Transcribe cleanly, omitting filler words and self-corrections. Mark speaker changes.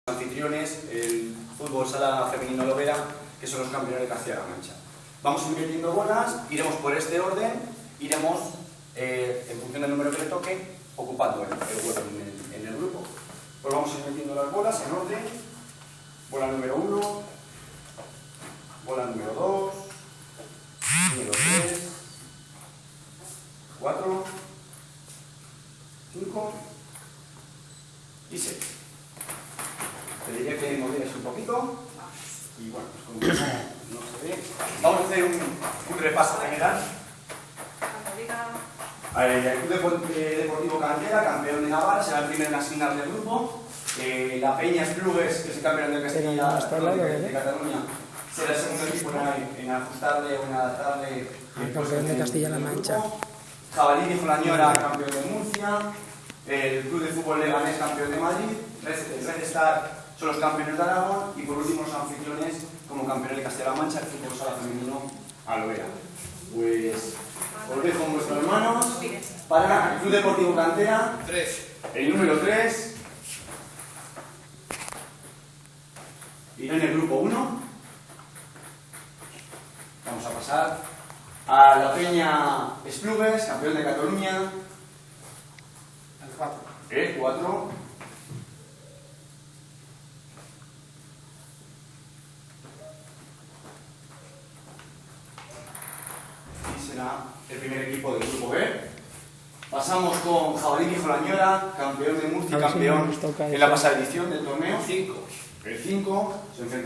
Speaker 1: Anfitriones, el fútbol sala femenino Lovera, que son los campeones de Castilla-La Mancha. Vamos a ir metiendo bolas, iremos por este orden, iremos, en función del número que le toque, ocupando el hueco en el grupo. Pues vamos a ir metiendo las bolas en orden. Bola número 1, bola número 2, número 3, 4, 5 y 6. Te diría que movieras un poquito y bueno, pues como no se ve, vamos a hacer un repaso general. El Club Deportivo Cantera, campeón de Navarra, será el primero en asignar del grupo. La Peñas Clubes, que es el campeón de Castilla de Cataluña, será el segundo equipo en ajustarle o en adaptarle
Speaker 2: al campeón de Castilla-La Mancha.
Speaker 1: Jabalí de Jolañora, campeón de Murcia. El Club de Fútbol Leganés, campeón de Madrid. Red Star son los campeones de Aragón. Y por último, los anfitriones como campeones de Castilla-La Mancha, el fútbol sala femenino Lovera. Pues os dejo en vuestras manos para el Club Deportivo Cantera. El número 3 irá en el grupo 1. Vamos a pasar a la Peña Esplugues, campeón de Cataluña. El 4. Y será el primer equipo del grupo B. Pasamos con Jabalí de Jolañora, campeón de Murcia, campeón en la pasada edición del torneo. El 5 se enfrenta